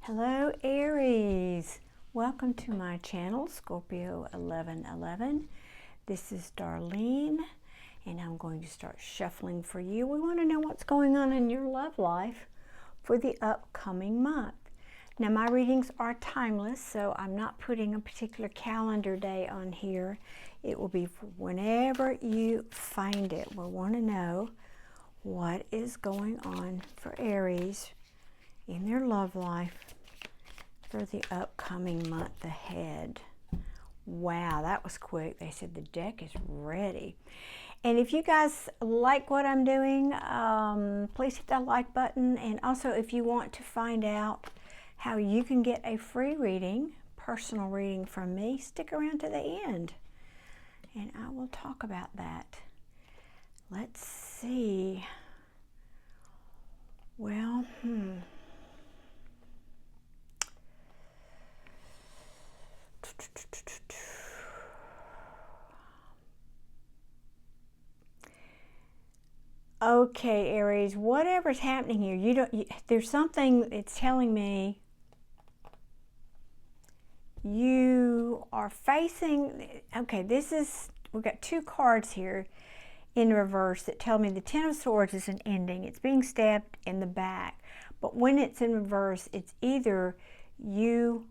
Hello Aries, welcome to my channel Scorpio 1111. This is Darlene and I'm going to start shuffling for you. We want to know what's going on in your love life for the upcoming month. Now my readings are timeless, so I'm not putting a particular calendar day on here. It will be for whenever you find it. We want to know what is going on for Aries in their love life for the upcoming month ahead. Wow, that was quick. They said the deck is ready. And if you guys like what I'm doing, please hit that like button. And also if you want to find out how you can get a free reading, personal reading from me, stick around to the end and I will talk about that. Let's see. Well, okay, Aries, whatever's happening here, there's something it's telling me you are facing. Okay, we've got two cards here in reverse that tell me the Ten of Swords is an ending. It's being stabbed in the back. But when it's in reverse, it's either you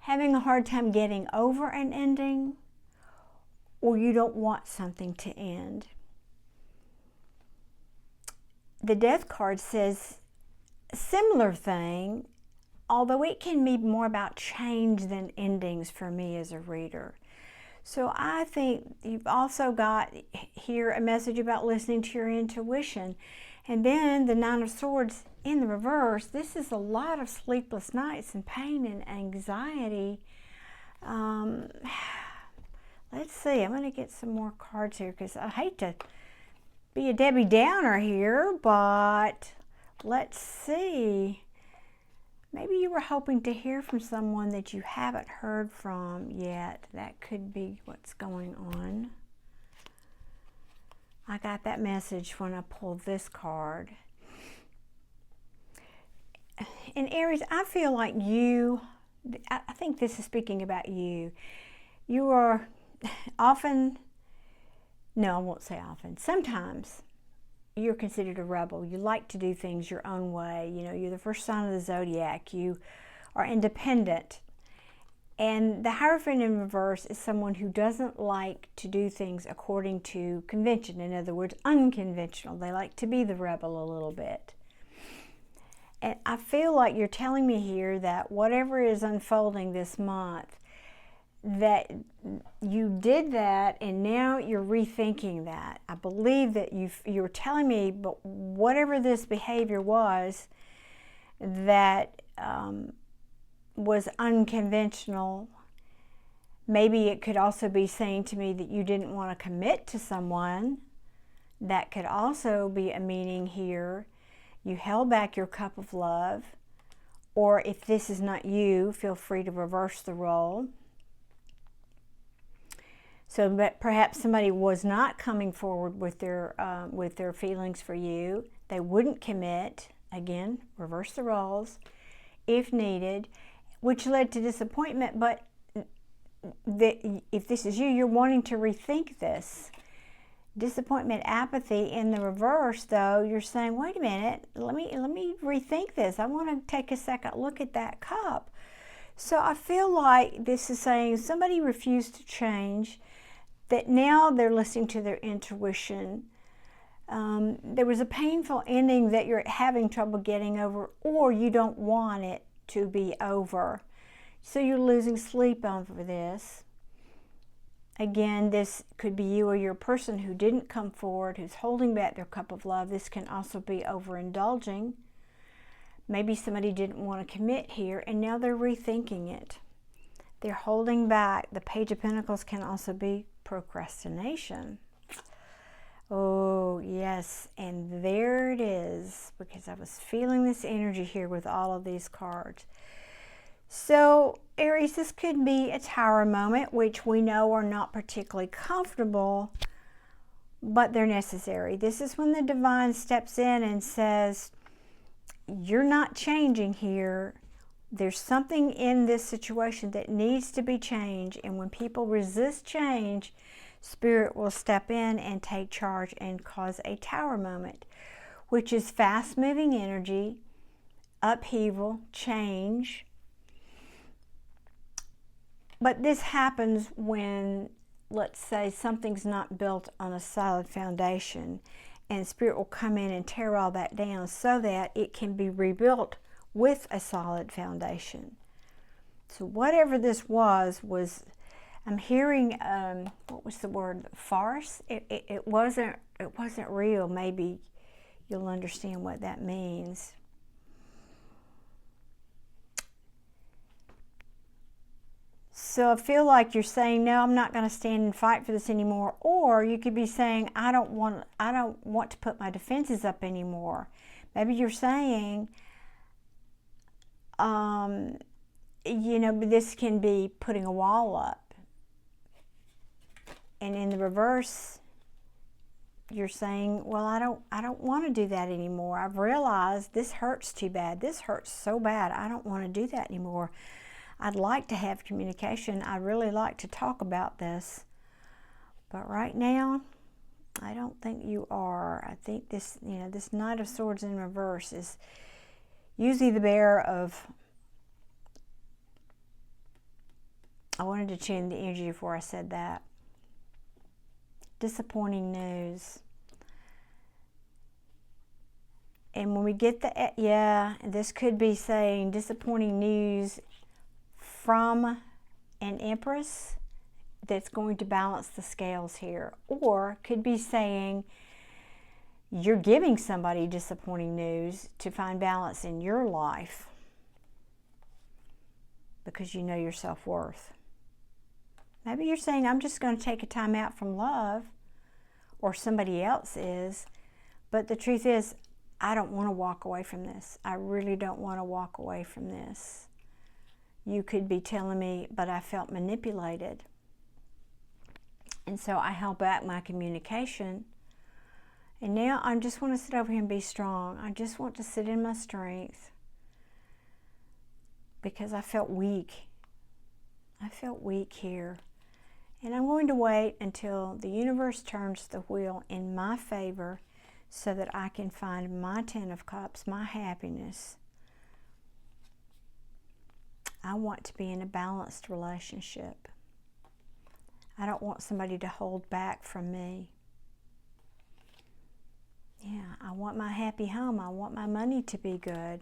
having a hard time getting over an ending, or you don't want something to end. The Death card says a similar thing, although it can be more about change than endings for me as a reader. So I think you've also got here a message about listening to your intuition. And then the Nine of Swords in the reverse, this is a lot of sleepless nights and pain and anxiety. Let's see, I'm going to get some more cards here because I hate to be a Debbie Downer here, but let's see. Maybe you were hoping to hear from someone that you haven't heard from yet. That could be what's going on. I got that message when I pulled this card. And Aries, I feel like I think this is speaking about you. You are often, no, I won't say often, sometimes you're considered a rebel. You like to do things your own way. You know, you're the first sign of the zodiac. You are independent. And the Hierophant in reverse is someone who doesn't like to do things according to convention. In other words, unconventional. They like to be the rebel a little bit. And I feel like you're telling me here that whatever is unfolding this month, that you did that and now you're rethinking that. I believe that you're telling me, but whatever this behavior was that was unconventional, maybe it could also be saying to me that you didn't want to commit to someone. That could also be a meaning here. You held back your cup of love, or if this is not you, feel free to reverse the role. So perhaps somebody was not coming forward with their feelings for you. They wouldn't commit. Again, reverse the roles if needed, which led to disappointment. But if this is you, you're wanting to rethink this. Disappointment, apathy. In the reverse, though, you're saying, wait a minute, let me rethink this. I want to take a second look at that cup. So I feel like this is saying somebody refused to change, that now they're listening to their intuition. There was a painful ending that you're having trouble getting over, or you don't want it to be over. So you're losing sleep over this. Again, this could be you or your person who didn't come forward, who's holding back their cup of love. This can also be overindulging. Maybe somebody didn't want to commit here, and now they're rethinking it. They're holding back. The Page of Pentacles can also be procrastination. Oh, yes, and there it is, because I was feeling this energy here with all of these cards. So, Aries, this could be a Tower moment, which we know are not particularly comfortable, but they're necessary. This is when the divine steps in and says, you're not changing here. There's something in this situation that needs to be changed, and when people resist change, Spirit will step in and take charge and cause a tower moment, which is fast-moving energy, upheaval, change. But this happens when, let's say, something's not built on a solid foundation, and Spirit will come in and tear all that down so that it can be rebuilt with a solid foundation. So whatever this was I'm hearing, what was the word? Farce? It wasn't real. Maybe you'll understand what that means. So I feel like you're saying, no, I'm not going to stand and fight for this anymore. Or you could be saying, I don't want to put my defenses up anymore. Maybe you're saying, you know, this can be putting a wall up. And in the reverse, you're saying, well, I don't want to do that anymore. I've realized this hurts too bad. This hurts so bad. I don't want to do that anymore. I'd like to have communication. I'd really like to talk about this. But right now, I don't think you are. I think this, you know, this Knight of Swords in reverse is usually the bearer of, I wanted to tune the energy before I said that. Disappointing news. And when we get the, yeah, this could be saying disappointing news from an Empress that's going to balance the scales here. Or could be saying you're giving somebody disappointing news to find balance in your life because you know your self-worth. Maybe you're saying, I'm just going to take a time out from love, or somebody else is, but the truth is, I don't want to walk away from this. I really don't want to walk away from this. You could be telling me, but I felt manipulated. And so I held back my communication. And now I just want to sit over here and be strong. I just want to sit in my strength because I felt weak. I felt weak here. And I'm going to wait until the universe turns the wheel in my favor so that I can find my Ten of Cups, my happiness. I want to be in a balanced relationship. I don't want somebody to hold back from me. Yeah, I want my happy home. I want my money to be good.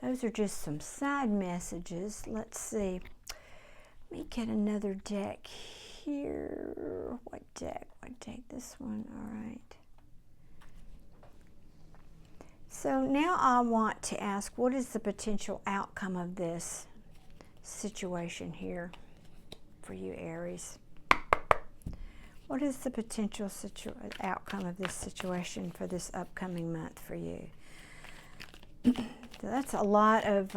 Those are just some side messages. Let's see. Let me get another deck here. What deck? What deck? This one. All right. So now I want to ask, what is the potential outcome of this situation here for you, Aries? What is the potential outcome of this situation for this upcoming month for you? So that's a lot of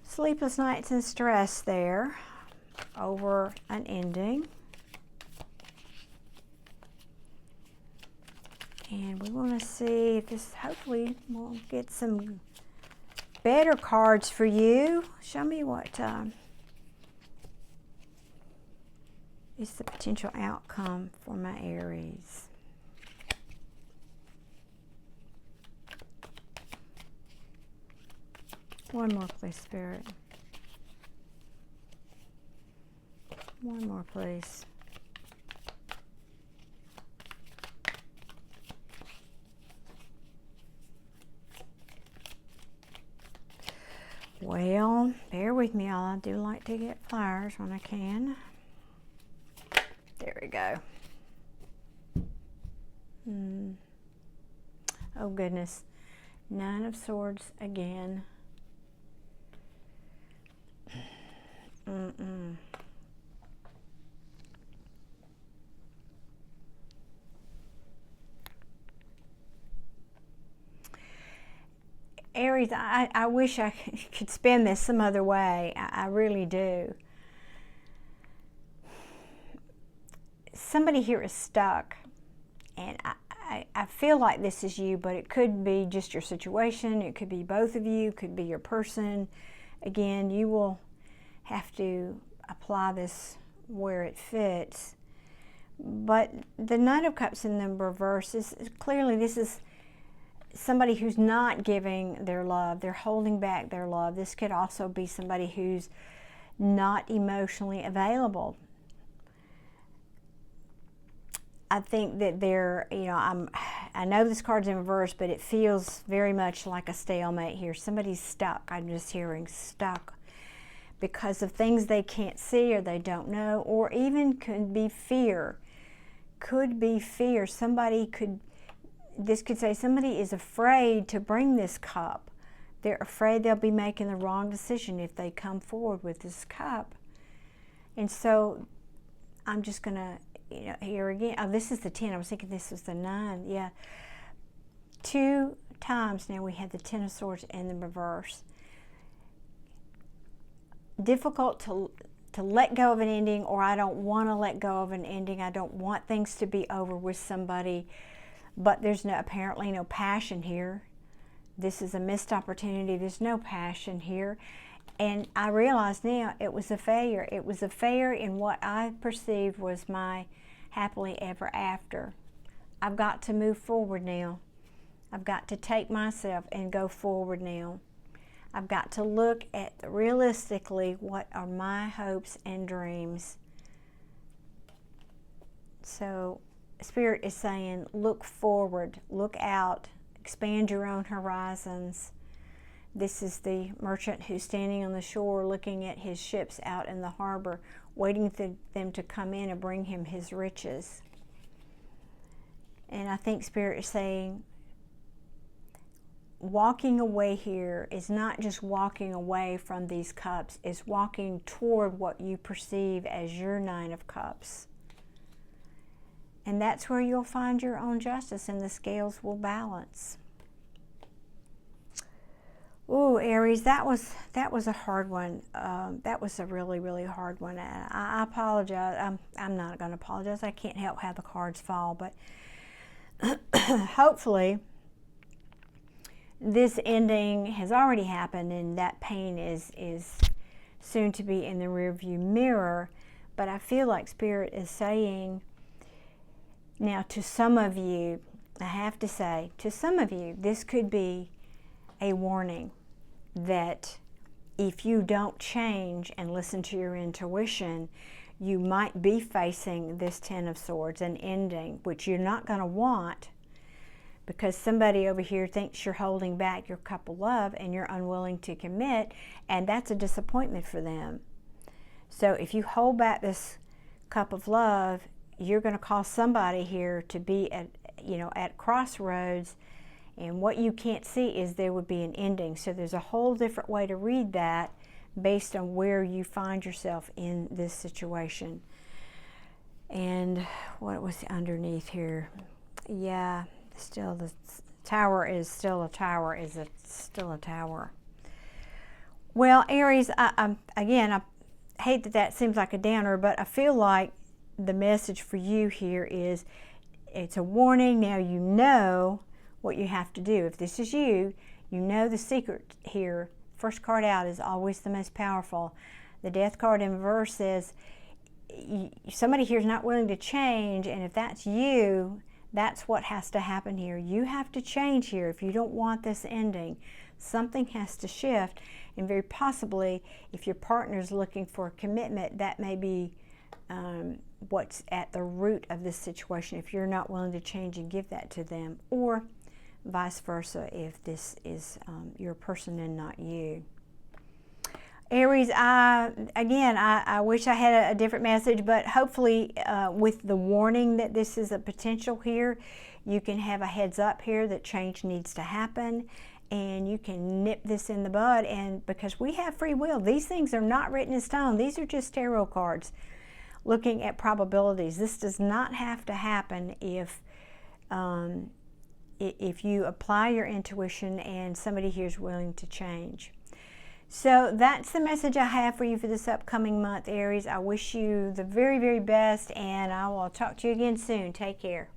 sleepless nights and stress there over an ending. And we want to see if this, hopefully we'll get some better cards for you. Show me what is the potential outcome for my Aries. One more, please, Spirit. One more, please. Well, bear with me, y'all. I do like to get flowers when I can. There we go. Oh, goodness. Nine of Swords again. Aries, I wish I could spin this some other way. I really do. Somebody here is stuck, and I feel like this is you, but it could be just your situation. It could be both of you. It could be your person. Again, you will have to apply this where it fits. But the Knight of Cups in the reverse is clearly, this is somebody who's not giving their love. They're holding back their love. This could also be somebody who's not emotionally available. I think that they're, you know, I know this card's in reverse, but it feels very much like a stalemate here. Somebody's stuck. I'm just hearing stuck because of things they can't see or they don't know, or even could be fear. Could be fear. This could say somebody is afraid to bring this cup. They're afraid they'll be making the wrong decision if they come forward with this cup. And so I'm just going to, you know, here again, oh, this is the 10. I was thinking this was the 9. Yeah. 2 times now we had the 10 of Swords in the reverse. Difficult to let go of an ending, or I don't want to let go of an ending. I don't want things to be over with somebody, but there's apparently no passion here. This is a missed opportunity. There's no passion here. And I realize now it was a failure. It was a failure in what I perceived was my happily ever after. I've got to move forward now. I've got to take myself and go forward now. I've got to look at realistically what are my hopes and dreams. So Spirit is saying, look forward, look out, expand your own horizons. This is the merchant who's standing on the shore looking at his ships out in the harbor, waiting for them to come in and bring him his riches. And I think Spirit is saying, walking away here is not just walking away from these cups, it's walking toward what you perceive as your 9 of Cups. And that's where you'll find your own justice and the scales will balance. Ooh, Aries, that was a hard one. That was a really, really hard one. I apologize. I'm not going to apologize. I can't help how the cards fall, but hopefully this ending has already happened and that pain is soon to be in the rearview mirror. But I feel like Spirit is saying, now to some of you, I have to say, to some of you, this could be a warning that if you don't change and listen to your intuition, you might be facing this 10 of Swords, an ending, which you're not going to want, because somebody over here thinks you're holding back your cup of love and you're unwilling to commit, and that's a disappointment for them. So if you hold back this cup of love, you're going to cause somebody here to be at crossroads, and what you can't see is there would be an ending. So there's a whole different way to read that based on where you find yourself in this situation. And what was underneath here? Yeah, still the tower is still a tower. Still a tower? Well, Aries, I hate that seems like a downer, but I feel like the message for you here is it's a warning. Now you know what you have to do. If this is you, you know the secret here. First card out is always the most powerful. The Death card in reverse says somebody here is not willing to change, and if that's you, that's what has to happen here. You have to change here if you don't want this ending. Something has to shift, and very possibly if your partner is looking for a commitment, that may be what's at the root of this situation, if you're not willing to change and give that to them, or vice versa if this is your person and not you. Aries, I wish I had a different message, but hopefully with the warning that this is a potential here, you can have a heads up here that change needs to happen, and you can nip this in the bud. And because we have free will, these things are not written in stone. These are just tarot cards looking at probabilities. This does not have to happen if you apply your intuition and somebody here is willing to change. So that's the message I have for you for this upcoming month, Aries. I wish you the very, very best, and I will talk to you again soon. Take care.